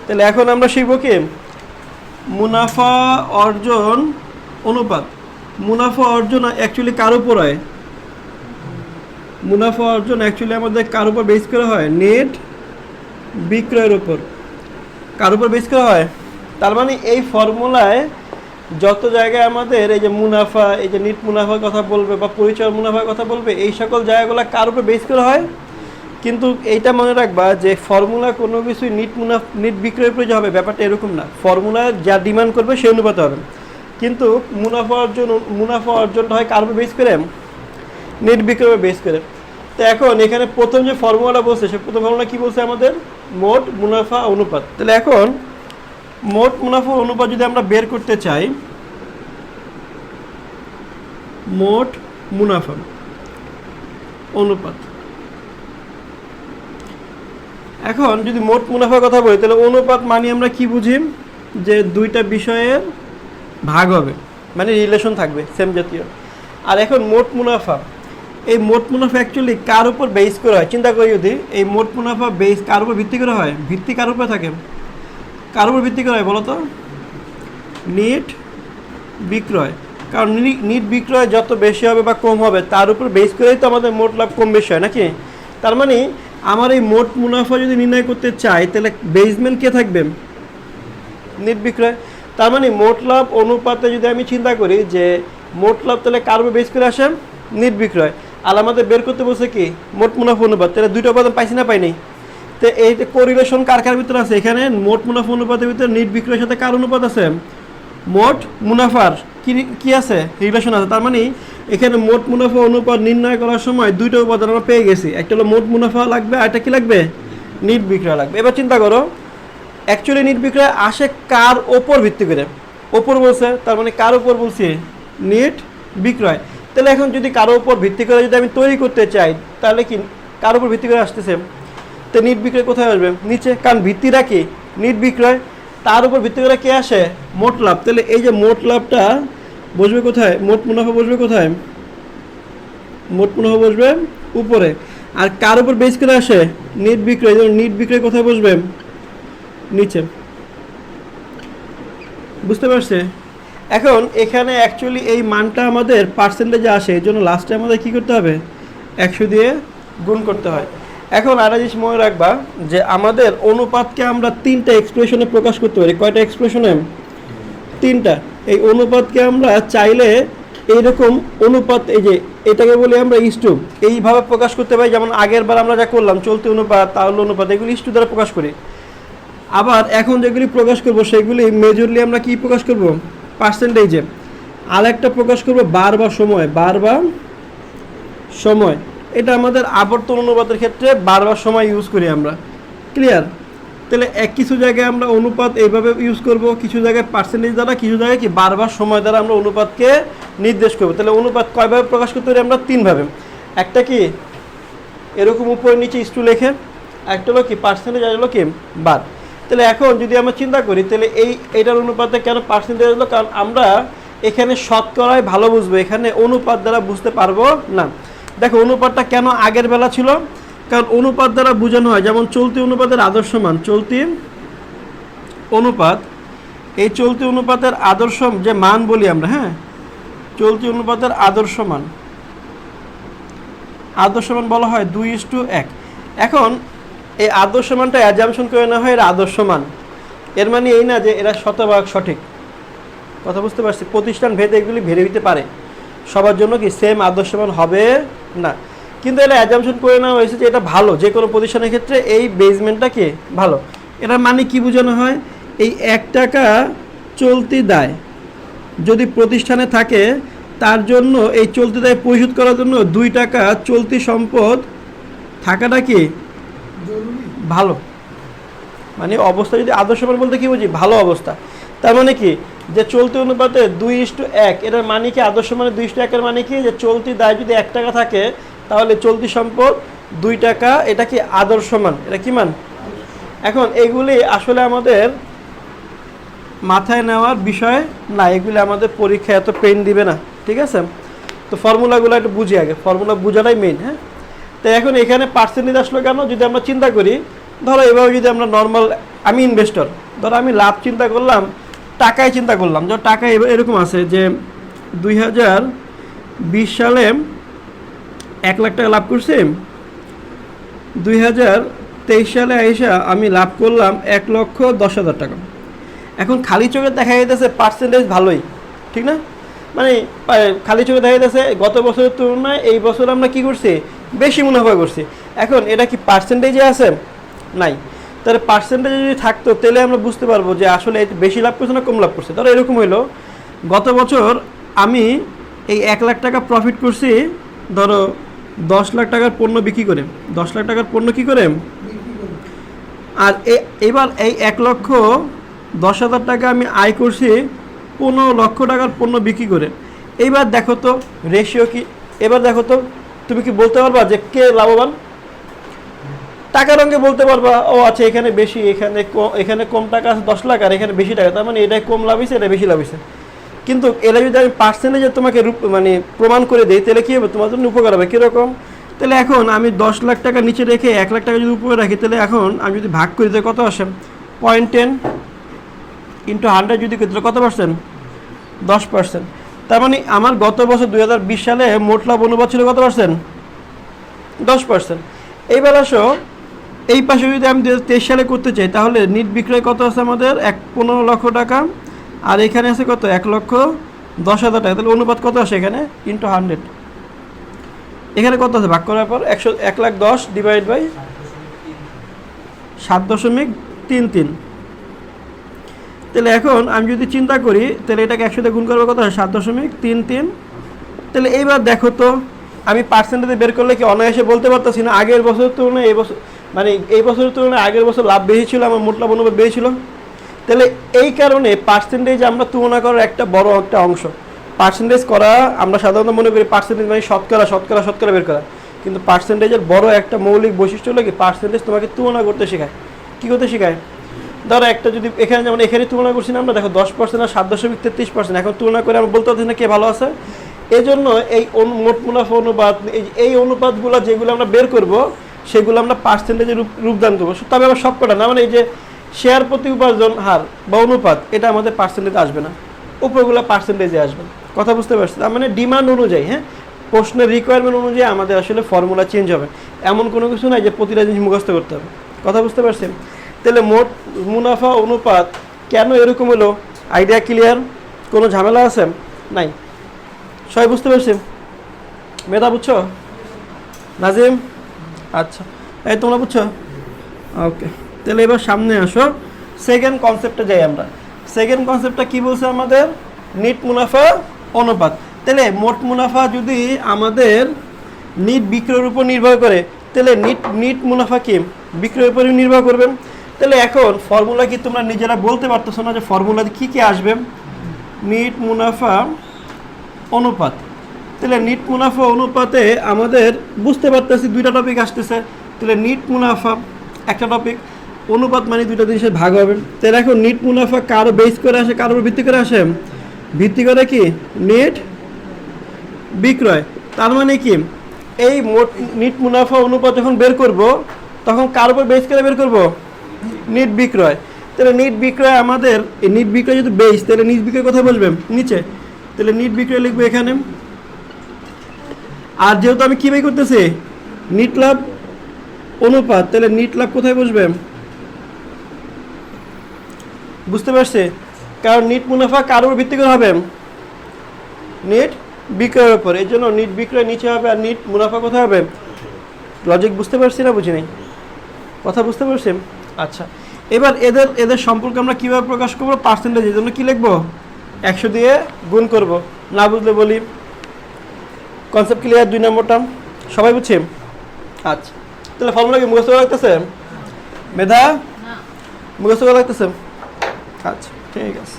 তাহলে এখন আমরা শিখব কি মুনাফা অর্জন অনুপাত। মুনাফা অর্জন অ্যাকচুয়ালি কার উপর হয়? মুনাফা অর্জন অ্যাকচুয়ালি আমাদের কার উপর বেস করা হয়? নেট বিক্রয়ের উপর। কার উপর বেস করা হয়? তার মানে এই ফর্মুলায় যত জায়গায় আমাদের এই যে মুনাফা, এই যে নিট মুনাফার কথা বলবে বা পরিচয় মুনাফার কথা বলবে, এই সকল জায়গাগুলো কার উপর বেস করা হয়? কিন্তু এইটা মনে রাখবা যে ফর্মুলা কোনো কিছুই নিট বিক্রয়ের উপরে হবে, ব্যাপারটা এরকম না। ফর্মুলা যা ডিমান্ড করবে সেই অনুপাতে হবে, কিন্তু মুনাফা অর্জনটা হয় কার উপর বেস করে? নেট বিক্রয়ের বেস করে। তো এখন এখানে প্রথম যে ফর্মুলাটা বলছে, সে প্রথম ফর্মুলা কী বলছে আমাদের? মোট মুনাফা অনুপাত। তাহলে এখন মোট মুনাফা অনুপাত যদি আমরা বের করতে চাই, মোট মুনাফা অনুপাত, এখন যদি মোট মুনাফার কথা বলি তাহলে অনুপাত মানে আমরা কি বুঝি? যে দুইটা বিষয়ের ভাগ হবে, মানে রিলেশন থাকবে সেম জাতীয়। আর এখন মোট মুনাফা, এই মোট মুনাফা অ্যাকচুয়ালি কার উপর বেস করা হয়? চিন্তা করি, যদি এই মোট মুনাফা বেস কার উপর ভিত্তি করা হয়? ভিত্তি কার উপর থাকে? কার উপর ভিত্তি করা হয় বলো তো? নিট বিক্রয়। কারণ নিট বিক্রয় যত বেশি হবে বা কম হবে তার উপর বেস করেই তো আমাদের মোট লাভ কম বেশি হয় নাকি? তার মানে আমার এই মোট মুনাফা যদি নির্ণয় করতে চাই তাহলে বেসমেন্ট কে থাকবে? নিট বিক্রয়। তার মানে মোট লাভ অনুপাতে যদি আমি চিন্তা করি যে মোট লাভ, তাহলে কার উপর বেস করে আসে? নিট বিক্রয়। আর আমাদের বের করতে বলছে কি? মোট মুনাফা অনুপাত। তাহলে দুইটা উপাদান পাইছি না পাইনি? তো এই যে কোরিলেশন কার কার ভিতরে আছে? এখানে মোট মুনাফা অনুপাতের ভিতরে নিট বিক্রয়ের সাথে কার অনুপাত আছে? মোট মুনাফার কি আছে? রিলেশন আছে। তার মানে এখানে মোট মুনাফা অনুপাত নির্ণয় করার সময় দুইটা উপাদান আমরা পেয়ে গেছি, একটা হলো মোট মুনাফা লাগবে, আর একটা কি লাগবে? নিট বিক্রয় লাগবে। এবার চিন্তা করো, অ্যাকচুয়ালি নিট বিক্রয় আসে কার ওপর ভিত্তি করে? ওপর বলছে, তার মানে কার উপর বলছি? নিট বিক্রয়। তাহলে এখন যদি কারো উপর ভিত্তি করে যদি আমি তৈরি করতে চাই, তাহলে কি কার উপর ভিত্তি করে আসতেছে? তো নিট বিক্রয় কোথায় আসবে? নিচে, কারণ ভিত্তিটা কি? নিট বিক্রয়। তার উপর ভিত্তি করে কে আসে? মোট লাভ। তাহলে এই যে মোট লাভটা বসবে কোথায়? মোট মুনাফা বসবে কোথায়? মোট মুনাফা বসবে উপরে। আর কার উপর বেস করে আসে? নিট বিক্রয়। যেমন নিট বিক্রয় কোথায় বসবে? নিচে। বুঝতে পারছে? এখন এখানে অ্যাকচুয়ালি এই মানটা আমাদের পার্সেন্টেজে আসে, এই জন্য লাস্টে আমাদের কী করতে হবে? 100 দিয়ে গুণ করতে হয়। এখন আরেকটা জিনিস মনে রাখবা যে আমাদের অনুপাতকে আমরা 3টা এক্সপ্রেশনে প্রকাশ করতে পারি। কয়টা এক্সপ্রেশনে? 3টা। এই অনুপাতকে আমরা চাইলে এইরকম অনুপাত, এই যে এটাকে বলি আমরা ইস্টু, এইভাবে প্রকাশ করতে পারি। যেমন আগের বার আমরা যা করলাম, চলতি অনুপাত, তাহলে অনুপাত, এগুলি ইস্টু দ্বারা প্রকাশ করি। আবার এখন যেগুলি প্রকাশ করব সেগুলি মেজরলি আমরা কি প্রকাশ করব? পার্সেন্টেজে। আর একটা প্রকাশ করব বার বা সময়। বার বা সময়, এটা আমাদের আবর্তন অনুপাতের ক্ষেত্রে বার বা সময় ইউজ করি আমরা। ক্লিয়ার? তাহলে কিছু জায়গায় আমরা অনুপাত এইভাবে ইউজ করব, কিছু জায়গায় পার্সেন্টেজ দ্বারা, কিছু জায়গায় কি বার বা সময় দ্বারা আমরা অনুপাতকে নির্দেশ করব। তাহলে অনুপাত কয়ভাবে প্রকাশ করতে পারি আমরা? 3 ভাবে। একটা কি এরকম উপরে নিচে ইস্টু লেখে, একটা হলো কি পার্সেন্টেজ, আর হলো কি বার। তাহলে এখন যদি আমরা চিন্তা করি তাহলে এইটার অনুপাতে কেন পার্সেন্টেজ হলো? কারণ আমরা এখানে শতকরায় ভালো বুঝবো, এখানে অনুপাত দ্বারা বুঝতে পারবো না। দেখো অনুপাতটা কেন আগের বেলা ছিল? কারণ অনুপাত দ্বারা বোঝানো হয়, যেমন চলতি অনুপাতের আদর্শ মান। চলতি অনুপাত, এই চলতি অনুপাতের আদর্শ যে মান বলি আমরা, হ্যাঁ, চলতি অনুপাতের আদর্শ মান বলা হয় 2:1। এখন এই আদর্শ মানটা অ্যাজাম্পশন করে নেওয়া হয় এর আদর্শ মান। এর মানে এই না যে এরা শতভাগ সঠিক। কথা বুঝতে পারছি? প্রতিষ্ঠান ভেদে এগুলি ভেরে দিতে পারে, সবার জন্য কি সেম আদর্শ মান হবে না। কিন্তু এটা অ্যাজাম্পশন করে নেওয়া হয়েছে যে এটা ভালো, যে কোনো প্রতিষ্ঠানের ক্ষেত্রে এই বেসমেন্টটা কি ভালো। এটা মানে কি বোঝানো হয়? এই 1 টাকা চলতি দায় যদি প্রতিষ্ঠানে থাকে, তার জন্য এই চলতি দায় পরিশোধ করার জন্য 2 টাকা চলতি সম্পদ থাকাটা কি ভালো। মানে অবস্থা যদি আদর্শ মান বলতে কি বুঝি? ভালো অবস্থা। তার মানে কি যে চলতি অনুপাতে 2:1, এটার মানে কি আদর্শ মানে 2:1 এর মানে কি যে চলতি দায় যদি 1 টাকা থাকে তাহলে চলতি সম্পদ 2 টাকা, এটা কি আদর্শ মান। এটা কি মান? এখন এগুলি আসলে আমাদের মাথায় নেওয়ার বিষয় না, এগুলি আমাদের পরীক্ষা এত পেন দিবে না, ঠিক আছে? তো ফর্মুলাগুলো একটু বুঝি আগে, ফর্মুলা বোঝাটাই মেইন। হ্যাঁ, তো এখন এখানে পার্সেন্টেজ আসলো কেন? যদি আমরা চিন্তা করি ধরো এভাবে যদি আমরা নর্মাল, আমি ইনভেস্টর, ধরো আমি লাভ চিন্তা করলাম, টাকায় চিন্তা করলাম, ধর টাকা এরকম আছে যে 2020 সালে 1 লাখ টাকা লাভ করছি, 2023 সালে আইসা আমি লাভ করলাম 1,10,000 টাকা। এখন খালি চোখে দেখা যাইতেছে পার্সেন্টেজ ভালোই, ঠিক না? মানে খালি চোখে দেখা যাইতেছে গত বছরের তুলনায় এই বছর আমরা কি করছি, বেশি মুনাফা করছি। এখন এটা কি পার্সেন্টেজে আছে? নাই। তাহলে পার্সেন্টেজ যদি থাকতো তাহলে আমরা বুঝতে পারবো যে আসলে বেশি লাভ করছে না কম লাভ করছে। ধরো এরকম হইলো, গত বছর আমি এই 1 লাখ টাকা প্রফিট করছি, ধরো 10 লাখ টাকার পণ্য বিক্রি করে, 10 লাখ টাকার পণ্য কী করে, আর এবার এই 1,10,000 টাকা আমি আয় করছি 15 লক্ষ টাকার পণ্য বিক্রি করে। এইবার দেখো তো রেশিও কি, এবার দেখো তো তুমি কি বলতে পারবা যে কে লাভবান? টাকার অঙ্কে বলতে পারবা, ও আচ্ছা এখানে বেশি, এখানে কম টাকা আছে 10 লাখ, আর এখানে বেশি টাকা, তার মানে এটাই কম লাভ হয়েছে, এটা বেশি লাভ হয়েছে। কিন্তু এটা যদি আমি পার্সেন্টেজে তোমাকে মানে প্রমাণ করে দিই তাহলে কী হবে, তোমার জন্য উপকার হবে। কীরকম? তাহলে এখন আমি 10 লাখ টাকা নিচে রেখে 1 লাখ টাকা যদি উপরে রাখি, তাহলে এখন আমি যদি ভাগ করি তাহলে কত আসে, 0.10 ইন্টু 100 যদি করি তাহলে কত পার্সেন্ট, 10%। তার মানে আমার গত বছর 2020 সালে মোট লাভ অনুপাত ছিল কত পার্সেন্ট, 10%। এইবার আসো এই পাশে যদি আমি 2023 সালে করতে চাই, তাহলে নিট বিক্রয় কত আছে আমাদের, 15 লক্ষ টাকা, আর এখানে আছে কত, 1,10,000 টাকা। তাহলে অনুপাত কত আসে এখানে, ইন্টু 100। এখানে কত আছে ভাগ করার পর, 1,10,000 ডিভাইড বাই 7.33। তাহলে এখন আমি যদি চিন্তা করি তাহলে এটাকে 100 দিয়ে গুণ করবো, কত হয়, 7.33। তাহলে এইবার দেখো তো আমি পার্সেন্টেজে বের করলে কি অনায়াসে বলতে পারতেছি না আগের বছরের তুলনায় এই বছর, মানে এই বছরের তুলনায় আগের বছর লাভ বেশি ছিল, আমার মোট লাভ অনুপাত বেশি ছিল। তাহলে এই কারণে পার্সেন্টেজ আমরা তুলনা করার একটা বড় একটা অংশ। পার্সেন্টেজ করা আমরা সাধারণত মনে করি পার্সেন্টেজ মানে শতকরা বের করা, কিন্তু পার্সেন্টেজের বড় একটা মৌলিক বৈশিষ্ট্য হলো কি, পার্সেন্টেজ তোমাকে তুলনা করতে শেখায়। কী করতে শেখায়? ধরো একটা যদি এখানে, যেমন এখানে তুলনা করছি না আমরা, দেখো 10% আর 7.33%, এখন তুলনা করে আমরা বলতে পারছি না কে ভালো আছে। এই জন্য এই মোট মুনাফা অনুপাত, এই অনুপাতগুলো যেগুলো আমরা বের করব সেগুলো আমরা পার্সেন্টেজে রূপদান করবো। তবে আবার সব কটা না, মানে এই যে শেয়ার প্রতি উপার্জন হার বা অনুপাত, এটা আমাদের পার্সেন্টেজে আসবে না, উপরগুলো পার্সেন্টেজে আসবে। কথা বুঝতে পারছি? তার মানে ডিমান্ড অনুযায়ী, হ্যাঁ, প্রশ্নের রিকোয়ারমেন্ট অনুযায়ী আমাদের আসলে ফর্মুলা চেঞ্জ হবে। এমন কোনো কিছু নাই যে প্রতিটা জিনিস মুখস্থ করতে হবে। কথা বুঝতে পারছেন? তাহলে মোট মুনাফা অনুপাত কেন এরকম হলো, আইডিয়া ক্লিয়ার? কোনো ঝামেলা আছে? নাই? সবাই বুঝতে পারছেন? মেধা বুঝছো? নাজিম? আচ্ছা, এই তোমরা বুঝছো? ওকে, তাহলে এবার সামনে আসো, সেকেন্ড কনসেপ্টে যাই আমরা। সেকেন্ড কনসেপ্টটা কি বলছে আমাদের, নিট মুনাফা অনুপাত। তাহলে মোট মুনাফা যদি আমাদের নিট বিক্রয়ের উপর নির্ভর করে, তাহলে নিট মুনাফা কি বিক্রয়ের উপর নির্ভর করবে। তাহলে এখন ফর্মুলা কি তোমরা নিজেরা বলতে পারতেছো না যে ফর্মুলাতে কী কী আসবে? নিট মুনাফা অনুপাত। তাহলে নিট মুনাফা অনুপাতে আমাদের বুঝতে পারতেছি দুইটা টপিক আসতেছে। তাহলে নিট মুনাফা একটা টপিক, অনুপাত মানে দুইটা জিনিসের ভাগ হবে। তাহলে এখন নিট মুনাফা কারো বেস করে আসে, কারোর ভিত্তি করে আসে, ভিত্তি করে কি নিট বিক্রয়। তার মানে কি এই মোট নিট মুনাফা অনুপাত যখন বের করব তখন কার উপর বেস করে বের করব, নিট বিক্রয়। তাহলে নিট বিক্রয় আমাদের, এই নিট বিক্রয় যদি বেস, তাহলে নিট বিক্রয় কোথায় বসবে, নিচে। তাহলে নিট বিক্রয় লিখবো এখানে। আর যেহেতু আমি কী বের করতেছি, নিট লাভ অনুপাত, তাহলে নিট লাভ কোথায় বসবে, বুঝতে পারছে? কারণ নিট মুনাফা কার উপর ভিত্তি করে হবে, নিট বিক্রয়ের উপর। এই জন্য নিট বিক্রয় নিচে হবে আর নিট মুনাফা কোথায় হবে। লজিক বুঝতে পারছি না বুঝি নাই? কথা বুঝতে পারছি? আচ্ছা, এবার এদের সম্পর্কে আমরা কীভাবে প্রকাশ করবো, পার্সেন্টেজের জন্য কী লিখবো, 100 দিয়ে গুণ করব। না বুঝলে বলি, কনসেপ্ট ক্লিয়ার? 2 নম্বরটা সবাই বুঝছি? আচ্ছা, তাহলে ফর্মুলা কি মুখস্থ করা লাগতেছে? মেধা মুখস্থ করা লাগতেছে? আচ্ছা, ঠিক আছে।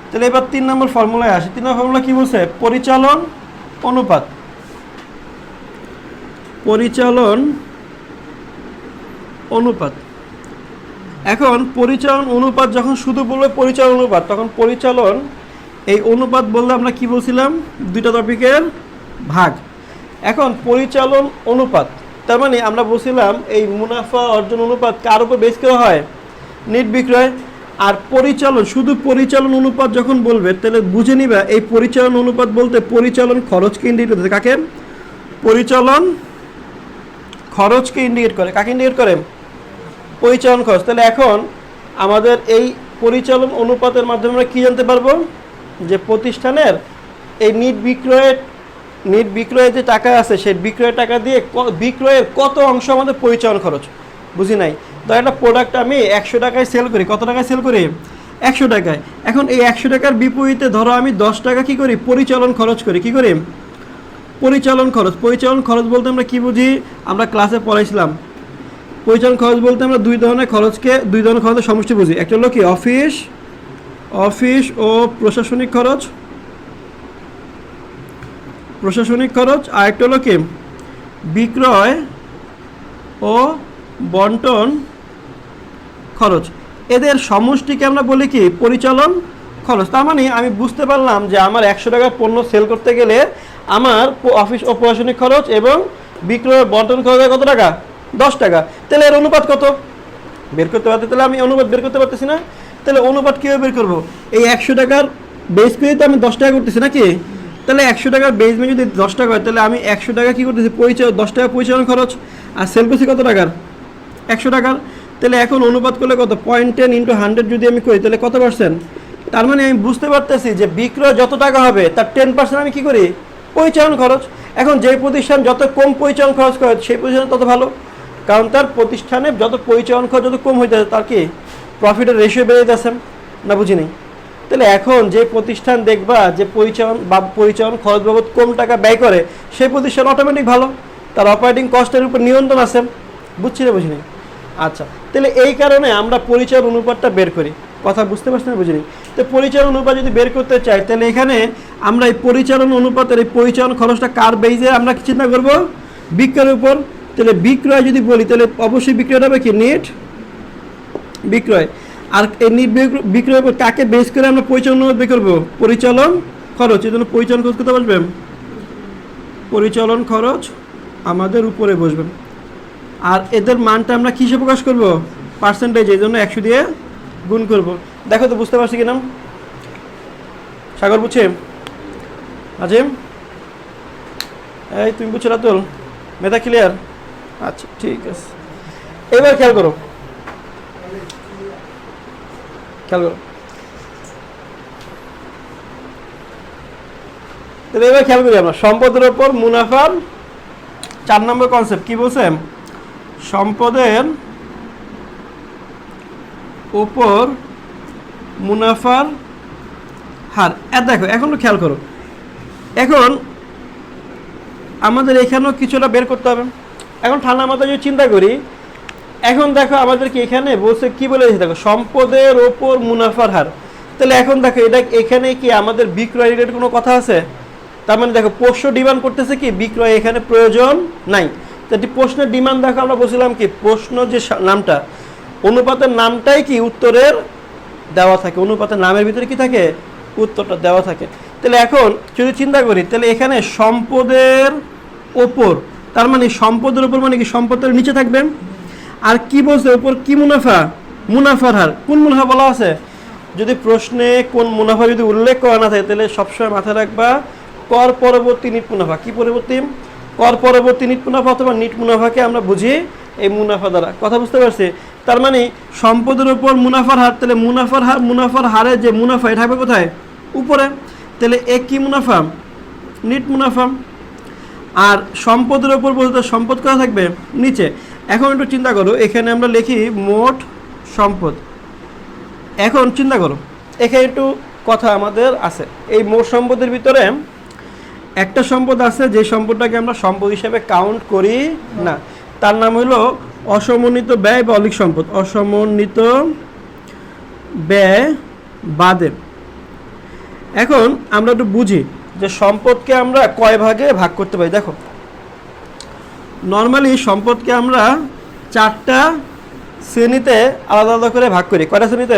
তাহলে এবার 3 নম্বর ফর্মুলায় আসে। 3 নম্বর ফর্মুলা কি বলছে, পরিচালন অনুপাত। পরিচালন অনুপাত। এখন পরিচালন অনুপাত যখন শুধু বলবে পরিচালন অনুপাত, তখন পরিচালন এই অনুপাত বললে আমরা কি বলছিলাম, দুইটা টপিকের ভাগ। এখন পরিচালন অনুপাত, তার মানে আমরা বলছিলাম এই মুনাফা অর্জন অনুপাত কার উপর বেস করা হয়? নিট বিক্রয়। আর পরিচালন, শুধু পরিচালন অনুপাত যখন বলবে তাহলে বুঝে নিবা এই পরিচালন অনুপাত বলতে পরিচালন খরচকে ইন্ডিকেট করতে। কাকে? পরিচালন খরচকে ইন্ডিকেট করে। কাকে ইন্ডিকেট করে? পরিচালন খরচ। তাহলে এখন আমাদের এই পরিচালন অনুপাতের মাধ্যমে আমরা কী জানতে পারবো? যে প্রতিষ্ঠানের এই নিট বিক্রয়ের যে টাকা আছে সেই বিক্রয়ের টাকা দিয়ে বিক্রয়ের কত অংশ আমাদের পরিচালন খরচ। বুঝি নাই? তো একটা প্রোডাক্ট আমি 100 টাকায় সেল করি। কত টাকায় সেল করি? 100 টাকায়। এখন এই 100 টাকার বিপরীতে ধরো আমি 10 টাকা কী করি? পরিচালন খরচ করি। কী করি? পরিচালন খরচ। পরিচালন খরচ বলতে আমরা কী বুঝি? আমরা ক্লাসে পড়াইছিলাম পরিচালন খরচ বলতে আমরা দুই ধরনের খরচের সমষ্টি বুঝি। একটা হলো কি অফিস ও প্রশাসনিক খরচ, আর একটা হলো কি বিক্রয় ও বন্টন খরচ। এদের সমষ্টিকে আমরা বলি কি? পরিচালন খরচ। তার মানে আমি বুঝতে পারলাম যে আমার 100 টাকার পণ্য সেল করতে গেলে আমার অফিস ও প্রশাসনিক খরচ এবং বিক্রয় বন্টন খরচ কত টাকা? 10 টাকা। তাহলে এর অনুপাত কত? বের করতে পারতে। তাহলে আমি অনুপাত বের করতে পারতেছি না। তাহলে অনুপাত কীভাবে বের করবো? এই 100 টাকার বেস করে তো আমি 10 টাকা করতেছি নাকি? তাহলে 100 টাকার বেস মে যদি 10 টাকা হয় তাহলে আমি 100 টাকা কী করতেছি? 10 টাকা পরিচালন খরচ, আর সেল করছি কত টাকার? 100 টাকার। তাহলে এখন অনুপাত করলে কত? 0.10 × 100 যদি আমি করি তাহলে কত পার্সেন্ট? তার মানে আমি বুঝতে পারতেছি যে বিক্রয় যত টাকা হবে তার 10% আমি কী করি? পরিচালন খরচ। এখন যে প্রতিষ্ঠান যত কম পরিচালন খরচ করে সেই প্রতিষ্ঠান তত ভালো, কারণ তার প্রতিষ্ঠানে যত পরিচালন খরচ যত কম হইতেছে তার কি প্রফিটের রেশিও বেড়ে যাচ্ছে না? বুঝি নেই? তাহলে এখন যে প্রতিষ্ঠান দেখবা যে পরিচালন খরচ বাবদ কম টাকা ব্যয় করে সেই প্রতিষ্ঠান অটোমেটিক ভালো, তার অপারেটিং কস্টের উপর নিয়ন্ত্রণ আছে। বুঝছি না? বুঝি নেই? আচ্ছা, তাহলে এই কারণে আমরা পরিচালন অনুপাতটা বের করি। কথা বুঝতে পারছি না? বুঝিনি? তো পরিচালন অনুপাত যদি বের করতে চাই তাহলে এখানে আমরা এই পরিচালন অনুপাতের এই পরিচালন খরচটা কার বেইজে আমরা চিন্তা করব? বিক্রয়ের উপর। তাহলে বিক্রয় যদি বলি তাহলে অবশ্যই বিক্রয়টা হবে কি? নেট বিক্রয়। আর এই নেট বিক্রয়ের উপর কাকে বেস করে আমরা পরিচালন অনুপাত বের করবো? পরিচালন খরচ। এই জন্য পরিচালন খরচ করতে বসবে, পরিচালন খরচ আমাদের উপরে বসবে। আর এদের মানটা আমরা কিসে প্রকাশ করব? পার্সেন্টেজ। এই জন্য 100 দিয়ে গুণ করব। দেখো তো বুঝতে পারছি কিনা? সাগর বুঝছে? আজিম এই তুমি বুঝছো? রাতুল মেধা ক্লিয়ার? আচ্ছা ঠিক আছে। এবার খেয়াল করো তাহলে এবার খেয়াল করি আমরা সম্পদের ওপর মুনাফার 4 নম্বর কনসেপ্ট কি বলছে? সম্পদের ওপর মুনাফার হার। দেখো এখন খেয়াল করো, এখন আমাদের এখানেও কিছুটা বের করতে হবে। এখন ঠান্ডা মাথায় যদি চিন্তা করি, এখন দেখো আমাদেরকে এখানে বলছে কি বলে দিয়েছে? দেখো সম্পদের ওপর মুনাফার হার। তাহলে এখন দেখো এটা এখানে কি আমাদের বিক্রয় রিলেটেড কোনো কথা আছে? তার মানে দেখো প্রশ্ন ডিমান্ড করতেছে কি বিক্রয় এখানে প্রয়োজন নাই। তো প্রশ্নের ডিমান্ড দেখো আমরা বলছিলাম কি প্রশ্ন যে নামটা অনুপাতের নামটাই কি উত্তরের দেওয়া থাকে, অনুপাতের নামের ভিতরে কি থাকে? উত্তরটা দেওয়া থাকে। তাহলে এখন যদি চিন্তা করি তাহলে এখানে সম্পদের ওপর, তার মানে সম্পদের ওপর মানে কি সম্পদের নিচে থাকবে। আর কি বলছে ওপর? কি মুনাফা? মুনাফার হার। কোন মুনাফা বলা আছে? যদি প্রশ্নে কোন মুনাফা যদি উল্লেখ করা না থাকে তাহলে সবসময় মাথায় রাখবা কর পরবর্তী নিট মুনাফা। কি পরবর্তী? কর পরবর্তী নিট মুনাফা অথবা নিট মুনাফাকে আমরা বুঝি এই মুনাফা দ্বারা। কথা বুঝতে পারছি? তার মানে সম্পদের উপর মুনাফার হার, তাহলে মুনাফার হারে যে মুনাফা এটা থাকবে কোথায়? উপরে। তাহলে এ কি মুনাফা? নিট মুনাফা। আর সম্পদের উপর বলতে সম্পদ কোথা থাকবে? নিচে। এখন একটু চিন্তা করো, এখানে আমরা লিখি মোট সম্পদ। এখন চিন্তা করো এখানে একটু কথা আমাদের আছে। এই মোট সম্পদের ভিতরে একটা সম্পদ আছে যে সম্পদটাকে আমরা সম্পদ হিসেবে কাউন্ট করি না, তার নাম হলো অসমন্বিত ব্যয় বা অলিক সম্পদ। অসমন্বিত ব্যয় বাদে। এখন আমরা একটু বুঝি যে সম্পদকে আমরা কয় ভাগে ভাগ করতে পারি। দেখো নর্মালি সম্পদকে আমরা 4টা শ্রেণীতে আলাদা আলাদা করে ভাগ করি। কয়টা শ্রেণীতে?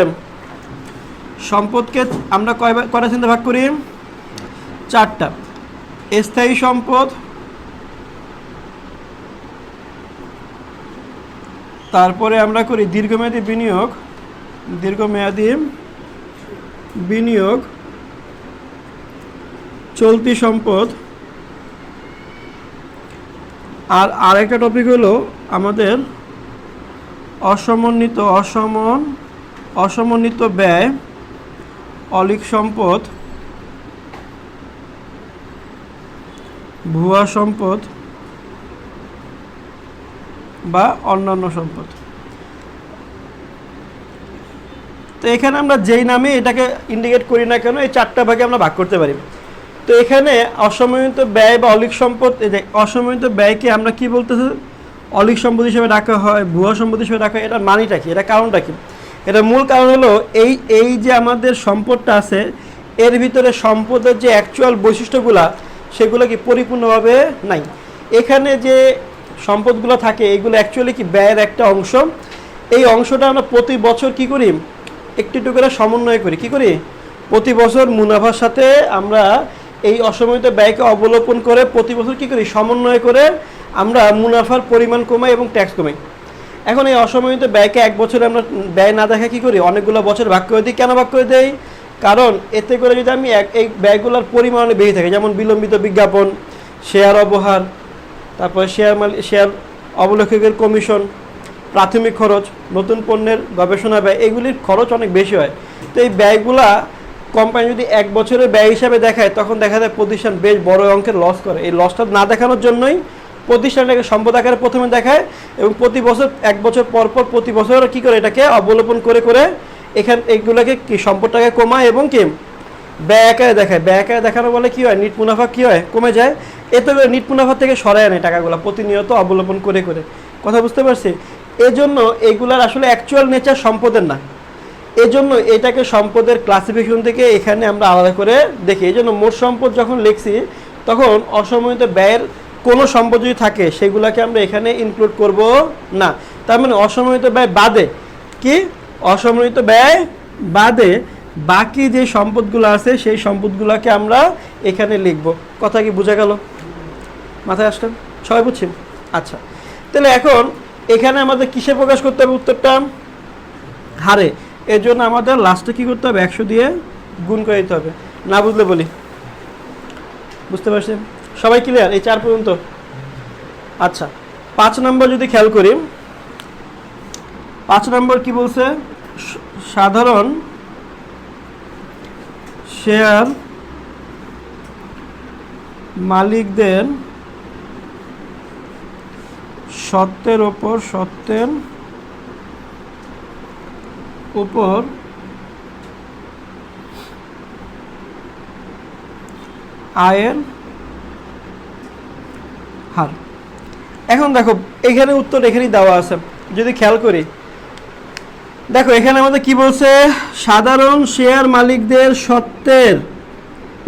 সম্পদকে আমরা কয়টা শ্রেণীতে ভাগ করি? 4টা। স্থায়ী সম্পদ, তারপরে আমরা করি দীর্ঘমেয়াদী বিনিয়োগ, দীর্ঘমেয়াদী বিনিয়োগ, চলতি সম্পদ। আর আরেকটা টপিক হলো আমাদের অসমন্বিত ব্যয়, অলিক সম্পদ, ভুয়া সম্পদ বা অন্যান্য সম্পদ। তো এখানে আমরা যেই নামে এটাকে ইন্ডিকেট করি না কেন এই চারটা ভাগে আমরা ভাগ করতে পারি। তো এখানে অসমন্বিত ব্যয় বা অলিক সম্পদ, অসমন্বিত ব্যয়কে আমরা কি বলতেছি, অলিক সম্পদ হিসেবে ডাকা হয়, ভুয়া সম্পদ হিসেবে ডাকা হয়। এটার মানেটা কি, এটা কারণটা কি? এটার মূল কারণ হলো এই যে আমাদের সম্পদটা আছে এর ভিতরে সম্পদের যে অ্যাকচুয়াল বৈশিষ্ট্যগুলা সেগুলো কি পরিপূর্ণভাবে নাই। এখানে যে সম্পদগুলো থাকে এগুলো অ্যাকচুয়ালি কি ব্যয়ের একটা অংশ। এই অংশটা আমরা প্রতি বছর কি করি, একটু একটু করে সমন্বয় করি। কি করি? প্রতি বছর মুনাফার সাথে আমরা এই অসমন্বিত ব্যয়কে অবলোকন করে প্রতি বছর কি করি, সমন্বয় করে আমরা মুনাফার পরিমাণ কমাই এবং ট্যাক্স কমাই। এখন এই অসমন্বিত ব্যয়কে এক বছরে আমরা ব্যয় না দেখা কি করি, অনেকগুলো বছর ভাগ করে দিই। কেন ভাগ করে দেই? কারণ এতে করে যদি আমি এই ব্যয়গুলোর পরিমাণ বেশি থাকে, যেমন বিলম্বিত বিজ্ঞাপন, শেয়ার অবহার, তারপরে শেয়ার অবলেখকের কমিশন, প্রাথমিক খরচ, নতুন পণ্যের গবেষণা ব্যয়, এগুলির খরচ অনেক বেশি হয়। তো এই ব্যয়গুলা কোম্পানি যদি এক বছরের ব্যয় হিসাবে দেখায় তখন দেখা যায় প্রতিষ্ঠান বেশ বড় অঙ্কের লস করে। এই লসটা না দেখানোর জন্যই প্রতিষ্ঠানটাকে সম্পদ আকারে প্রথমে দেখায় এবং প্রতি বছর এক বছর পর পর প্রতি বছর কী করে এটাকে অবলোকন করে করে এইগুলোকে কি সম্পদটাকে কমায় এবং কি ব্যয় আকারে দেখায়। ব্যয় আকারে দেখানো বলে কী হয়, নিট মুনাফা কী হয়, কমে যায়। এতে করে নিট মুনাফা থেকে সরায় আনে টাকাগুলো প্রতিনিয়ত অবলোকন করে করে। কথা বুঝতে পারছি? এজন্য এইগুলার আসলে অ্যাকচুয়াল নেচার সম্পদের না। এজন্য এটাকে সম্পদের ক্লাসিফিকেশন থেকে এখানে আমরা আলাদা করে দেখি। এই জন্য মোট সম্পদ যখন লিখছি তখন অসমন্বিত ব্যয়ের কোনো সম্পদ যদি থাকে সেগুলোকে আমরা এখানে ইনক্লুড করব না। তার মানে অসমন্বিত ব্যয় বাদে কি, অসমন্বিত ব্যয় বাদে বাকি যে সম্পদগুলো আছে সেই সম্পদগুলোকে আমরা এখানে লিখব। কথা কি বোঝা গেল? মাথায় আসলেন? সবাই বুঝছেন? আচ্ছা, তাহলে এখন এখানে আমাদের কিসে প্রকাশ করতে হবে উত্তরটা? হারে। এর জন্য আমাদের লাস্টে কী করতে হবে, 100 দিয়ে গুণ করে দিতে হবে। না বুঝলে বলি। বুঝতে পারছেন? সবাই ক্লিয়ার এই 4 পর্যন্ত? আচ্ছা, 5 নম্বর যদি খেয়াল করি, 5 নম্বর কি বলছে, সাধারণ শেয়ার মালিকদের সত্ত্বের উপর আয়ের হার। এখন দেখো এখানে উত্তর এখানেই দেওয়া আছে, যদি খেয়াল করি দেখো এখানে আমাদের কি বলছে, সাধারণ শেয়ার মালিকদের সত্ত্বের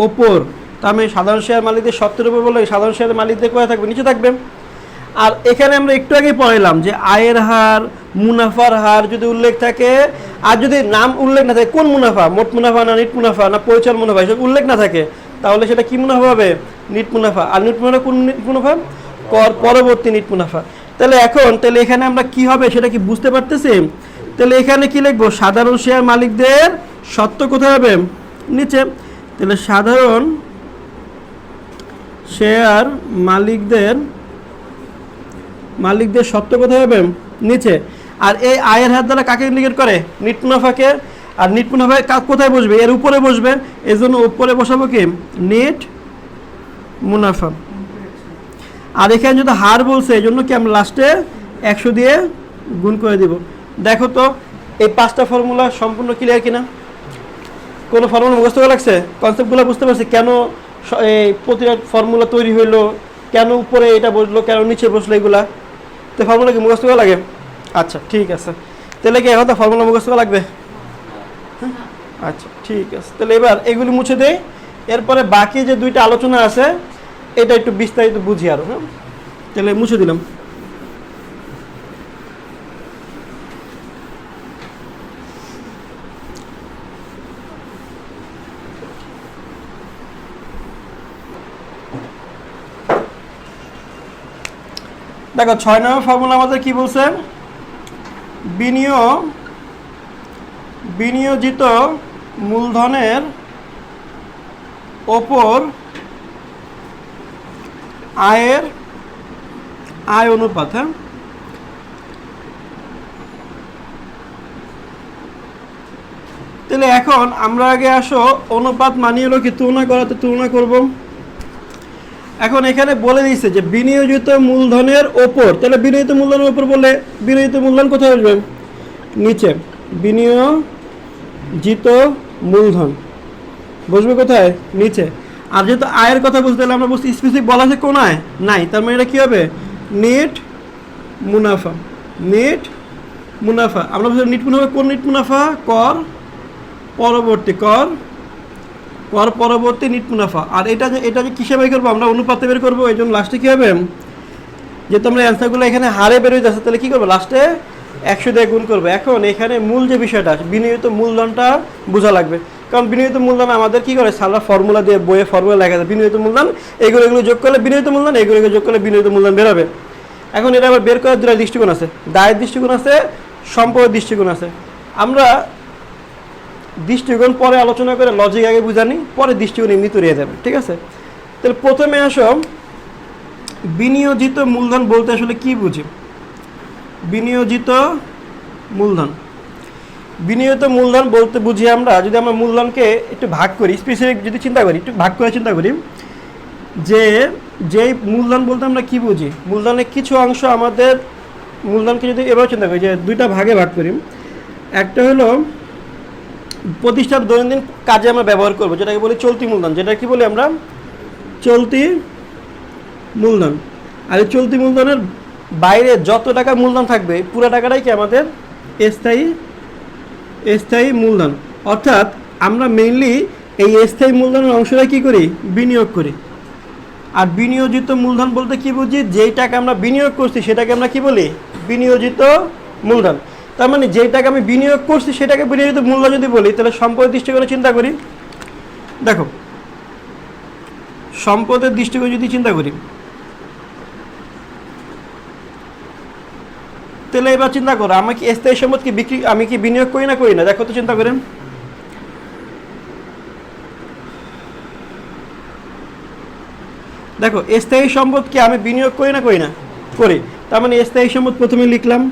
ওপর। তার মানে সাধারণ শেয়ার মালিকদের সত্ত্বের উপর বলে সাধারণ শেয়ার মালিকদের কোথায় থাকবে, নিচে থাকবে। আর এখানে আমরা একটু আগে পড়াইলাম যে আয়ের হার, মুনাফার হার যদি উল্লেখ থাকে, আর যদি নাম উল্লেখ না থাকে, কোন মুনাফা, মোট মুনাফা না নিট মুনাফা না পরিচাল মুনাফা, এসব উল্লেখ না থাকে, তাহলে সেটা কি মুনাফা হবে, নিট মুনাফা। আর নিট মুনাফা কোন নিট মুনাফা, কর পরবর্তী নিট মুনাফা। তাহলে এখানে আমরা কি হবে সেটা কি বুঝতে পারতেছি? তাহলে এখানে কি লিখবো, সাধারণ শেয়ার মালিকদের সত্ত্ব কোথায় হবে, নিচে। তাহলে সাধারণ শেয়ার মালিকদের সত্ত্ব কোথায় হবে, নিচে। আর এই আয়ের হার দ্বারা কাকে ইন্ডিকেট করে, নিট মুনাফাকে। আর নিট মুনাফা কোথায় বসবে, এর উপরে বসবে, এই জন্য উপরে বসাবো কি, নিট মুনাফা। আর এখানে যদি হার বলছে এই জন্য কি আমরা লাস্টে 100 দিয়ে গুণ করে দিব। দেখো তো এই 5টা ফর্মুলা সম্পূর্ণ ক্লিয়ার কিনা? কোনো ফর্মুলা মুখস্থ করা লাগছে? কনসেপ্টগুলো বুঝতে পারছি কেন এই প্রতিটা ফর্মুলা তৈরি হইলো, কেন উপরে এটা বসলো, কেন নিচে বসলো, এগুলা তো ফর্মুলা কি মুখস্থ করা লাগে? আচ্ছা ঠিক আছে, তাহলে কি এখন তো ফর্মুলা মুখস্থ করা লাগবে? আচ্ছা ঠিক আছে, তাহলে এবার এগুলি মুছে দেই। এরপরে বাকি যে 2টা আলোচনা আছে এটা একটু বিস্তারিত বুঝি আরো। হ্যাঁ, তাহলে মুছে দিলাম। দেখো 6 নম্বর ফর্মুলা আমাদের কি বলছে, বিনিয়োজিত মূলধনের ওপর আয় অনুপাত। হ্যাঁ, তাহলে এখন আমরা আগে আসো অনুপাত মানিয়ে হলো কি তুলনা করাতে তুলনা করব। এখন এখানে বলে দিয়েছে যে বিনিয়োজিত মূলধনের ওপর, তাহলে বিনিয়োজিত মূলধনের ওপর বলে বিনিয়োজিত মূলধন কোথায় আসবে? নিচে। বিনিয়োজিত মূলধন বসবে কোথায়? নিচে। আর যেহেতু আয়ের কথা বলতে তাহলে আমরা বলছি স্পেসিফিক বলা আছে কোন আয় নাই, তার মানে এটা কী হবে? নেট মুনাফা। নেট মুনাফা আমরা বলছি নেট মুনাফা। কোন নেট মুনাফা? কর পরবর্তী নেট মুনাফা। আর এটা যে কিসে বের করবো? আমরা অনুপাতে বের করবো। এই জন্য লাস্টে কী হবে? যেহেতু আমরা অ্যান্সারগুলো এখানে হারে বেরোয় যাচ্ছে, তাহলে কী করবো? লাস্টে 100 দিয়ে গুণ করবো। এখন এখানে মূল যে বিষয়টা আছে বিনিয়োজিত মূলধনটা বোঝা লাগবে, কারণ বিনিয়োজিত মূলধন আমাদের কী করে? সারা ফর্মুলা দিয়ে বইয়ে ফর্মুলা লেখা যায়। বিনিয়োজিত মূলধন এগুলো যোগ করলে বিনিয়োজিত মূলধন, এগুলো যোগ করলে বিনিয়োজিত মূলধন বেরোবে। এখন এটা আবার বের করার দুটো দৃষ্টিকোণ আছে, দায়ের দৃষ্টিকোণ আছে, সম্পদের দৃষ্টিকোণ আছে। আমরা দৃষ্টিকোণ পরে আলোচনা করে লজিক আগে বুঝানি, পরে দৃষ্টিকোণ এমনি তৈরি হয়ে যাবে। ঠিক আছে, তাহলে প্রথমে আসো বিনিয়োজিত মূলধন বলতে আসলে কি বুঝি? বিনিয়োজিত মূলধন বলতে বুঝি আমরা, যদি আমরা মূলধনকে একটু ভাগ করি, স্পেসিফিক যদি চিন্তা করি, একটু ভাগ করে চিন্তা করি, যেই মূলধন বলতে আমরা কি বুঝি? মূলধনের কিছু অংশ আমাদের মূলধনকে যদি এভাবে চিন্তা করি যে দুইটা ভাগে ভাগ করি, একটা হলো প্রতিষ্ঠান দৈনন্দিন কাজে আমরা ব্যবহার করবো, যেটাকে বলি চলতি মূলধন, যেটা কি বলি আমরা? চলতি মূলধন। আর এই চলতি মূলধনের বাইরে যত টাকা মূলধন থাকবে পুরো টাকাটাই কি আমাদের স্থায়ী মূলধন। অর্থাৎ আমরা মেইনলি এই স্থায়ী মূলধনের অংশটা কী করি? বিনিয়োগ করি। আর বিনিয়োজিত মূলধন বলতে কি বুঝি? যেই টাকা আমরা বিনিয়োগ করছি সেটাকে আমরা কি বলি? বিনিয়োজিত মূলধন। তার মানে যেই টাকা আমি বিনিয়োগ করছি সেটাকে বিনিয়োজিত মূলধন যদি বলি, তাহলে সম্পদের দৃষ্টিকোণে চিন্তা করি। দেখো, সম্পদের দৃষ্টিকোণে যদি চিন্তা করি, তাহলে এবার চিন্তা করো আমি কি স্থায়ী সম্পদ কি বিক্রি, আমি কি বিনিয়োগ করি না? দেখো তো, চিন্তা করেন। দেখো, স্থায়ী সম্পদ কি আমি বিনিয়োগ করি না? করি। তার মানে স্থায়ী সম্পদ প্রথমে লিখলাম।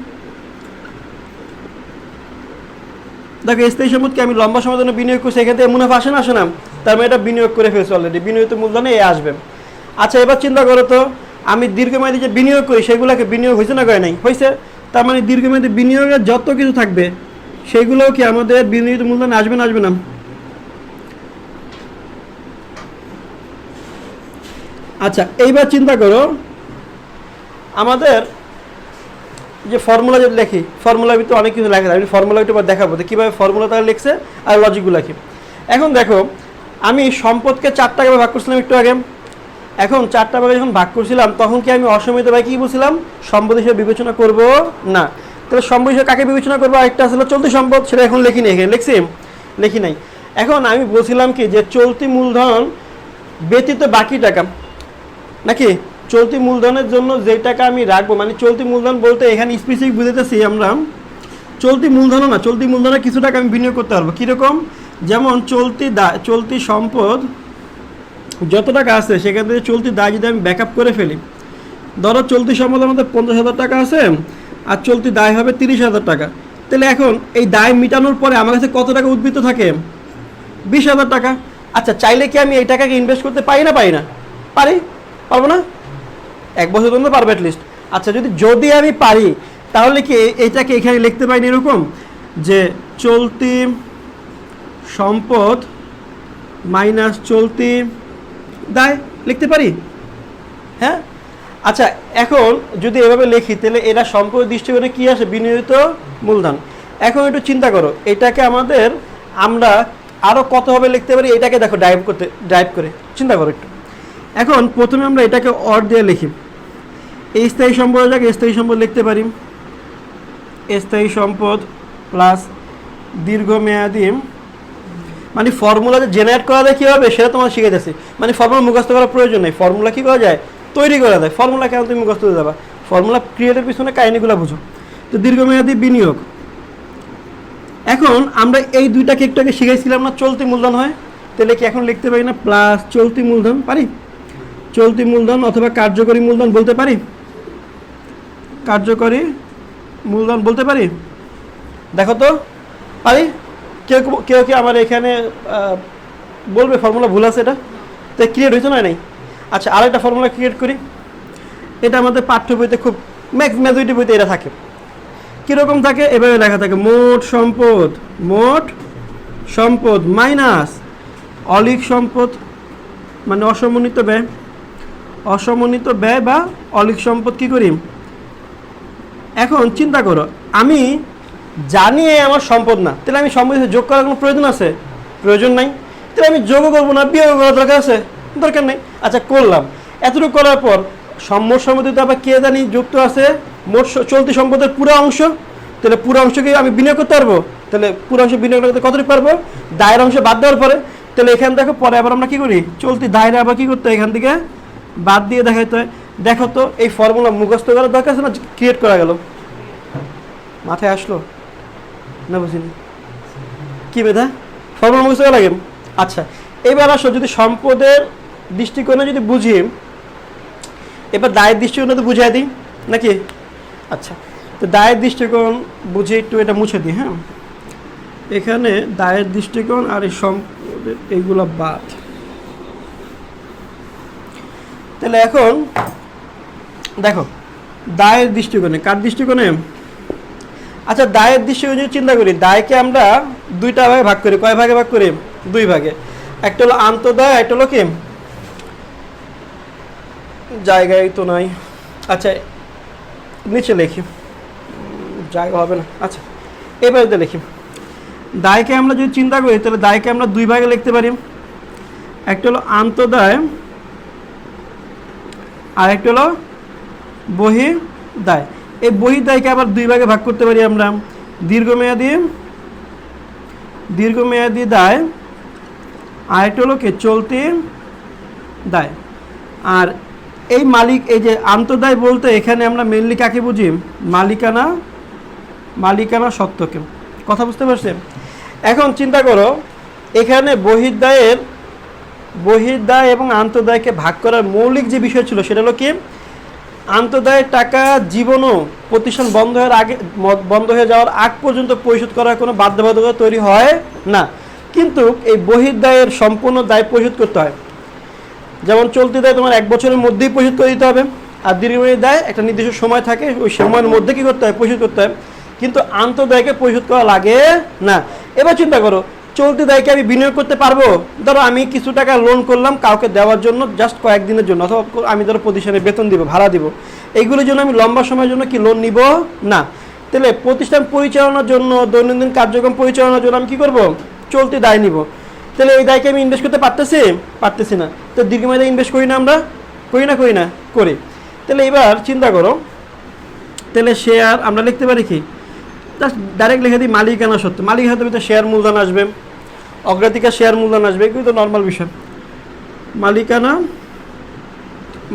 দেখো, স্থায়ী সম্পদকে আমি লম্বা সময়ের জন্য বিনিয়োগ করছি, এক্ষেত্রে মুনাফা আসে না? তার মানে এটা বিনিয়োগ করে ফেলছে অলরেডি, বিনিয়োজিত মূলধনে এ আসবে। আচ্ছা, এবার চিন্তা করো তো, আমি দীর্ঘমেয়াদী যে বিনিয়োগ করি সেগুলোকে বিনিয়োগ হয়েছে না? নাই, হয়েছে। তার মানে দীর্ঘমেয়াদী বিনিয়োগের যত কিছু থাকবে সেগুলোও কি আমাদের বিনিয়োজিত মূলধনে আসবে না? আচ্ছা, এইবার চিন্তা করো আমাদের যে ফর্মুলা যদি লিখি, ফর্মুলার ভিতরে অনেক কিছু লেখা যায়, আমি ফর্মুলা একটু দেখাবো কীভাবে ফর্মুলা তারা লিখছে আর লজিকগুলো লিখি। এখন দেখো, আমি সম্পদকে 4টা ভাগে ভাগ করছিলাম একটু আগে। এখন 4টা ভাগে যখন ভাগ করছিলাম তখন কি আমি অসমীত ভাই কী বলছিলাম? সম্পদ হিসেবে বিবেচনা করব না। তাহলে সম্পদ হিসেবে কাকে বিবেচনা করবো? আরেকটা আসলে চলতি সম্পদ, সেটা এখন লিখি নাই, এখানে লিখি নাই। এখন আমি বলছিলাম কি যে চলতি মূলধন ব্যতীত বাকি টাকা, নাকি চলতি মূলধনের জন্য যে টাকা আমি রাখবো, মানে চলতি মূলধন বলতে এখানে স্পেসিফিক বুঝাইতেছি আমরা চলতি মূলধনও না, চলতি মূলধনের কিছু টাকা আমি বিনিয়োগ করতে পারবো। কীরকম? যেমন চলতি সম্পদ যত টাকা আছে সেখান থেকে চলতি দায় যদি আমি ব্যাকআপ করে ফেলি, ধরো চলতি সম্পদ আমাদের 50,000 টাকা আছে আর চলতি দায় হবে 30,000 টাকা। তাহলে এখন এই দায় মেটানোর পরে আমার কাছে কত টাকা উদ্বৃত্ত থাকে? 20,000 টাকা। আচ্ছা, চাইলে কি আমি এই টাকাকে ইনভেস্ট করতে পারি না? পারবো না? 1 বছর পর্যন্ত পারবো অ্যাটলিস্ট। আচ্ছা, যদি আমি পারি তাহলে কি এইটাকে এখানে লিখতে পারিনি এরকম যে চলতি সম্পদ মাইনাস চলতি দায় লিখতে পারি? হ্যাঁ। আচ্ছা, এখন যদি এভাবে লিখি তাহলে এরা সম্পদের দৃষ্টিকোণে কী আসে? বিনিয়োজিত মূলধন। এখন একটু চিন্তা করো, এটাকে আমরা আরও কতভাবে লিখতে পারি? এটাকে দেখো ড্রাইভ করে চিন্তা করো একটু। এখন প্রথমে আমরা এটাকে অর দিয়ে লিখি, এই স্থায়ী সম্পদের জায়গায় স্থায়ী সম্পদ লিখতে পারি। স্থায়ী সম্পদ প্লাস দীর্ঘমেয়াদী, মানে ফর্মুলা যে জেনারেট করা যায় কীভাবে সেটা তোমার শিখে যাচ্ছে। মানে ফর্মুলা মুখস্থ করার প্রয়োজন নেই, ফর্মুলা কী করা যায়? তৈরি করা যায়। ফর্মুলা কেন তুমি মুখস্থ হয়ে যাবা? ফর্মুলা ক্রিয়েটের পিছনে কাহিনিগুলো বুঝো। তো তো দীর্ঘমেয়াদী বিনিয়োগ। এখন আমরা এই দুইটাকে একটু আগে শিখাইছিলাম না, চলতি মূলধন হয়, তাহলে কি এখন লিখতে পারি না প্লাস চলতি মূলধন, পারি? চলতি মূলধন অথবা কার্যকরী মূলধন বলতে পারি, কার্যকরী মূলধন বলতে পারি। দেখো তো পারি? কেউ কেউ কি আমার এখানে বলবে ফর্মুলা ভুল আছে? এটা তো ক্রিয়েট হয়েছে না নাই? আচ্ছা, আরেকটা ফর্মুলা ক্রিয়েট করি। এটা আমাদের পাঠ্য বইতে খুব মেজরিটি বইতে এটা থাকে। কীরকম থাকে? এভাবে লেখা থাকে, মোট সম্পদ মাইনাস অলিক সম্পদ, মানে অসমন্বিত ব্যয় বা অলিক সম্পদ কি করি। এখন চিন্তা করো, আমি জানি আমার সম্পদ না, তাহলে আমি সম্পদ যোগ করার কোনো প্রয়োজন আছে? প্রয়োজন নাই। তাহলে আমি যোগও করবো না, বিয়োগ করার দরকার আছে? দরকার নেই। আচ্ছা, করলাম। এতটুকু করার পর মোট সম্পদে আবার কে জানি যুক্ত আছে মোট চলতি সম্পদের পুরো অংশ। তাহলে পুরো অংশকে আমি বিনিয়োগ করতে পারবো। তাহলে পুরো অংশ বিনিয়োগ করতে কতটুকু পারবো? দায়ের অংশ বাদ দেওয়ার পরে। তাহলে এখানে দেখো, পরে আবার আমরা কি করি, চলতি দায়ের আবার কি করতে হয়, এখান থেকে বাদ দিয়ে দেখাইতে হয়। দেখো তো, এই ফর্মুলা মুখস্থ করার দরকার আছে না ক্রিয়েট করা গেল? মাথায় আসলো না? বুঝিনি কি বেদা, ফর্মুলা মুখস্থ করা লাগে? আচ্ছা, এবার আসো, যদি সম্পদের দৃষ্টিকোণে যদি বুঝি, এবার দায়ের দৃষ্টিকোণে তো বুঝাই দিই নাকি? আচ্ছা, তো দায়ের দৃষ্টিকোণ বুঝে একটু এটা মুছে দিই। হ্যাঁ, এখানে দায়ের দৃষ্টিকোণ আর এই সম্পদের এইগুলা বাদ। তাহলে এখন দেখো, দায়ের দৃষ্টিকোণে, কার দৃষ্টিকোণে? আচ্ছা, দায়ের দৃষ্টিকোণে যদি চিন্তা করি, দায়কে আমরা দুইটা ভাগে ভাগ করি। কয় ভাগে ভাগ করি? দুই ভাগে। একটা হলো আন্তঃদায়, একটা হলো কি, জায়গায় তো নাই। আচ্ছা, নিচে লিখি, জায়গা হবে না। আচ্ছা, এবারে লিখি, দায়কে আমরা যদি চিন্তা করি, তাহলে দায়কে আমরা দুই ভাগে লিখতে পারি। একটা হলো আন্তঃদায়, আর একটা হলো বহির্দায়। এই বহির্দায়কে আবার দুই ভাগে ভাগ করতে পারি আমরা, দীর্ঘমেয়াদী দায়, আর একটা হলো কি, চলতি দায়। আর এই মালিক, এই যে আন্তঃদায় বলতে এখানে আমরা মেনলি কাকে বুঝি? মালিকানা সত্ত্বকে। কথা বুঝতে পারছেন? এখন চিন্তা করো, এখানে বহির্দায় এবং আন্তঃদায়কে ভাগ করার মৌলিক যে বিষয় ছিল সেটা হলো কি, আন্তঃদায়ের টাকা জীবনও প্রতিষ্ঠান বন্ধ হয়ে যাওয়ার আগ পর্যন্ত পরিশোধ করার কোনো বাধ্যবাধকতা তৈরি হয় না, কিন্তু এই বহির্দায়ের সম্পূর্ণ দায় পরিশোধ করতে হয়। যেমন চলতি দায় তোমার 1 বছরের মধ্যেই পরিশোধ করে দিতে হবে, আর দীর্ঘমেয়াদী দায় একটা নির্দিষ্ট সময় থাকে, ওই সময়ের মধ্যে কি করতে হয়, পরিশোধ করতে হয়। কিন্তু আন্তঃদায়কে পরিশোধ করা লাগে না। এবার চিন্তা করো, চলতি দায়কে আমি বিনিয়োগ করতে পারবো? ধরো আমি কিছু টাকা লোন করলাম কাউকে দেওয়ার জন্য, জাস্ট কয়েকদিনের জন্য, অথবা আমি ধরো প্রতিষ্ঠানে বেতন দিব, ভাড়া দিব, এইগুলোর জন্য আমি লম্বা সময়ের জন্য কি লোন নিব না। তাহলে প্রতিষ্ঠান পরিচালনার জন্য, দৈনন্দিন কার্যক্রম পরিচালনার জন্য আমি কি করব? চলতি দায় নিব। তাহলে এই দায়কে আমি ইনভেস্ট করতে পারতেছি না। তো দীর্ঘমেয়াদে ইনভেস্ট করি না আমরা? করি। তাহলে এবার চিন্তা করো, তাহলে শেয়ার আমরা লিখতে পারি কি, জাস্ট ডাইরেক্ট লিখে দিই মালিকানা সত্ত্ব। মালিকানা ভিতরে শেয়ার মূলধন আসবে, অগ্রাধিকার শেয়ার মূলধন আসবে, এগুলো তো নর্মাল বিষয়।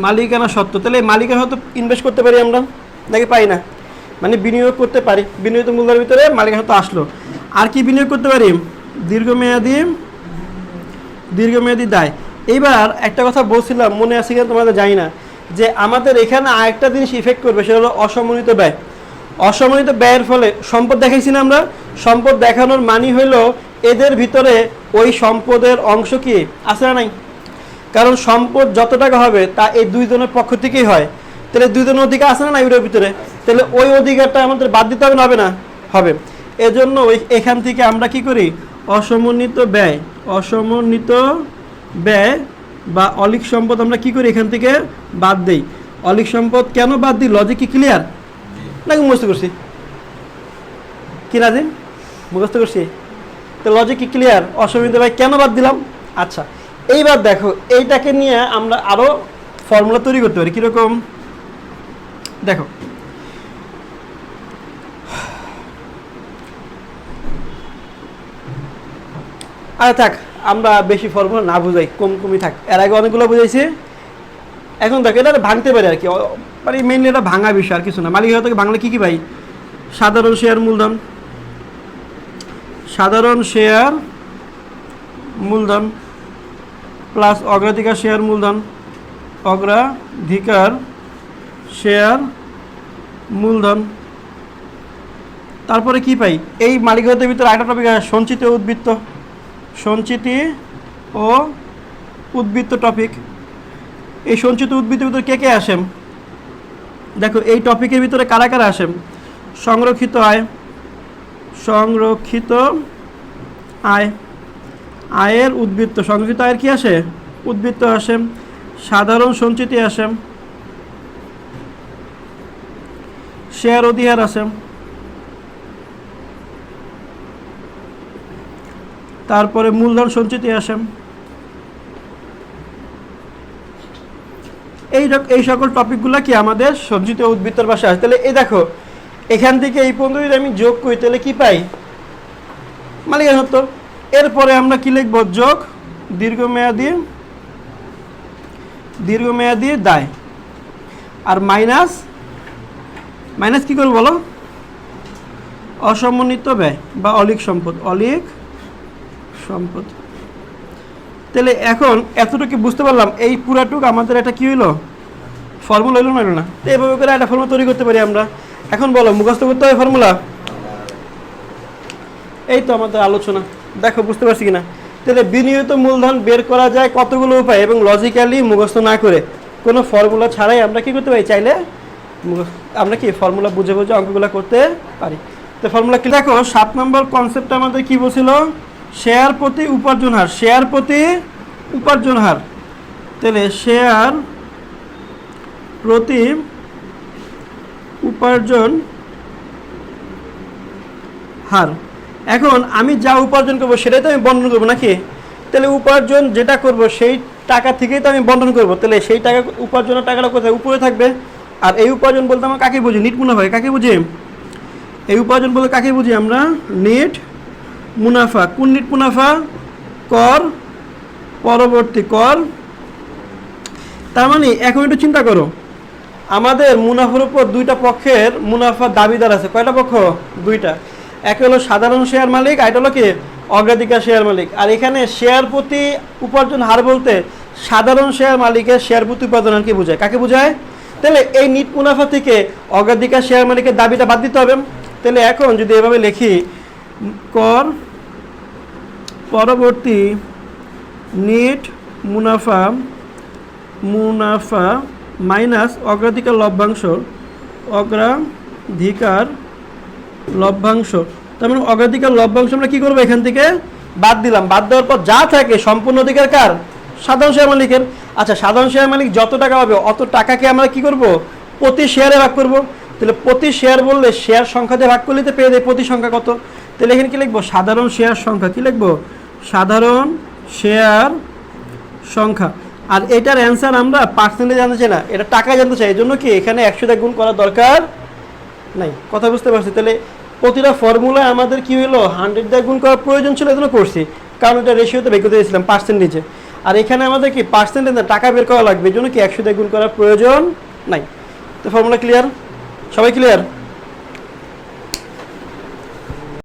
মালিকানা সত্ত্ব, তাহলে মালিকানা সত্ত্ব ইনভেস্ট করতে পারি আমরা নাকি পাই না? মানে বিনিয়োগ করতে পারি, বিনিয়োগিত মূলধনের ভিতরে মালিকানা সত্ত্ব আসলো। আর কি বিনিয়োগ করতে পারি? দীর্ঘমেয়াদী দায়। এইবার একটা কথা বলছিলাম, মনে আছে কিনা তোমাদের জানি না, যে আমাদের এখানে আরেকটা জিনিস ইফেক্ট করবে, সেটা হলো অসমন্বিত ব্যয়। অসমন্বিত ব্যয়ের ফলে সম্পদ দেখাইছি না আমরা, সম্পদ দেখানোর মানি হইলো এদের ভিতরে ওই সম্পদের অংশ কি আছে না নাই? কারণ সম্পদ যত টাকা হবে তা এই দুইজনের পক্ষ থেকেই হয়। তাহলে দুইজনের অধিকার আছে না নাই ওর ভিতরে? তাহলে ওই অধিকারটা আমাদের বাদ দিতে হবে না? হবে না? হবে। এজন্য এখান থেকে আমরা কি করি, অসমন্বিত ব্যয় বা অলিক সম্পদ আমরা কি করি, এখান থেকে বাদ দেই। অলিক সম্পদ কেন বাদ দিই? লজিক কি ক্লিয়ার নাকি মুখস্থ করছি? কি নাজিম, মুখস্থ করছি? তো লজিক কি ক্লিয়ার? অসমন্বিত ব্যয় কেন বাদ দিলাম? আচ্ছা, এইবার দেখো, এইটাকে নিয়ে আমরা আরো ফর্মুলা তৈরি করতে পারি। কিরকম দেখো, আরে থাক, আমরা বেশি ফর্মুলা না বুঝাই, কমই থাক। এর আগে অনেকগুলো বুঝাইছি, এখন দেখো এটা ভাঙতে পারি আর কি, মানে মেনলি এটা ভাঙা বিষয় আর কিছু না। মালিকানা থেকে ভাঙলে কি ভাই? সাধারণ শেয়ার মূলধন, সাধারণ শেয়ার মূলধন প্লাস অগ্রাধিকার শেয়ার মূলধন, অগ্রাধিকার শেয়ার মূলধন। তারপরে কি পাই? এই মালিকানার ভিতরে আরেকটা টপিক আছে সঞ্চিত উদ্বৃত্ত, সঞ্চিতি ও উদ্বৃত্ত টপিক। এই সঞ্চিত উদ্বৃত্তের ভিতরে কে কে আসেন? দেখো এই টপিকের ভিতরে কারা কারা আসেন? সংরক্ষিত আয়, সংরক্ষিত আয়, আয়ের উদ্বৃত্ত, সংরক্ষিত আয়ের কি আসে? উদ্বৃত্ত আসে। সাধারণ সঞ্চিতি আসে, শেয়ার অধিহার আছে, তারপরে মূলধন সঞ্চিতি আসে। এই সকল টপিকগুলো কি আমাদের সঞ্চিত উদ্বৃত্তের পাশে আসে। তাহলে এই দেখো এখান থেকে এই পর্যন্ত যদি আমি যোগ করি তাহলে কি পাই? মালিকানা সত্ত্ব। এরপরে আমরা কি লিখব? যোগ দীর্ঘমেয়াদী দায়, আর মাইনাস কি করবো বলো? অসমন্বিত ব্যয় বা অলিক সম্পদ, অলিক সম্পদ। তাহলে এখন এতটুকু বুঝতে পারলাম, এই পুরাটুক আমাদের একটা কি হইলো? ফর্মুলা হইলো না? হইলো না? তো এইভাবে করে একটা ফর্মুলা তৈরি করতে পারি আমরা। এখন বলো মুখস্থ করতে হবে ফর্মুলা? এই তো আমাদের আলোচনা, দেখো বুঝতে পারছি কিনা। তাহলে বিনিয়োজিত মূলধন বের করা যায় কতগুলো উপায়, এবং লজিক্যালি মুখস্থ না করে কোনো ফর্মুলা ছাড়াই আমরা কি করতে পারি? চাইলে আমরা কি ফর্মুলা বুঝে বুঝে অঙ্কগুলো করতে পারি। তো ফর্মুলা কি? দেখো 7 নম্বর কনসেপ্টটা আমাদের কি বলছিল? শেয়ার প্রতি উপার্জন হার, শেয়ার প্রতি উপার্জন হার। তাহলে শেয়ার প্রতি উপার্জন হার। এখন আমি যা উপার্জন করবো সেটাই তো আমি বন্টন করবো নাকি? তাহলে উপার্জন যেটা করব সেই টাকা থেকেই তো আমি বন্টন করবো। তাহলে সেই টাকা উপার্জনের টাকাটা কোথায়? উপরে থাকবে। আর এই উপার্জন বলতে আমরা কাকে বুঝি? নিট মুনাফা। কাকে বুঝি এই উপার্জন বলতে? কাকে বুঝি আমরা? নিট মুনাফা। কোন নিট মুনাফা? কর পরবর্তী কর। তার মানে এখন একটু চিন্তা করো, আমাদের মুনাফার উপর দুইটা পক্ষের মুনাফার দাবিদার আছে। কয়টা পক্ষ? দুইটা। এক হলো সাধারণ শেয়ার মালিক, আর এটা হলো কি অগ্রাধিকার শেয়ার মালিক। আর এখানে শেয়ার প্রতি উপার্জন হার বলতে সাধারণ শেয়ার মালিকের শেয়ার প্রতি উপার্জন হার কি বোঝায়? কাকে বোঝায়? তাহলে এই নিট মুনাফা থেকে অগ্রাধিকার শেয়ার মালিকের দাবিটা বাদ দিতে হবে। তাহলে এখন যদি এভাবে লিখি, কর পরবর্তী নিট মুনাফা মাইনাস অগ্রাধিকার লভ্যাংশ, অগ্রাধিকার লভ্যাংশ। তার মানে অগ্রাধিকার লভ্যাংশ আমরা কি করবো? এখান থেকে বাদ দিলাম। বাদ দেওয়ার পর যা থাকে সম্পূর্ণ অধিকার কার? সাধারণ শেয়ার মালিকের। আচ্ছা, সাধারণ শেয়ার মালিক যত টাকা পাবে অত টাকাকে আমরা কি করব? প্রতি শেয়ারে ভাগ করব। তাহলে প্রতি শেয়ার বললে শেয়ার সংখ্যা দিয়ে ভাগ করলে তো পেয়ে দেয় প্রতি সংখ্যা কত। তাহলে এখানে কি লিখবো? সাধারণ শেয়ার সংখ্যা। কি লিখবো? সাধারণ শেয়ার সংখ্যা। আর এটার অ্যান্সার আমরা পার্সেন্টেজ জানতে চাই না, এটা টাকায় জানতে চাই। এই জন্য কি এখানে 100 দিয়ে গুণ করার দরকার নাই। কথা বুঝতে পারছি? তাহলে প্রতিটা ফর্মুলায় আমাদের কি হলো? 100 দিয়ে গুণ করার প্রয়োজন ছিল, এই জন্য করছি, কারণ এটা রেশিওতে বের করতে দিয়েছিলাম পার্সেন্টেজে। আর এখানে আমাদের কি পার্সেন্টেজ না, টাকা বের করা লাগবে, এই জন্য কি 100 দিয়ে গুণ করার প্রয়োজন নাই। তো ফর্মুলা ক্লিয়ার? সবাই ক্লিয়ার?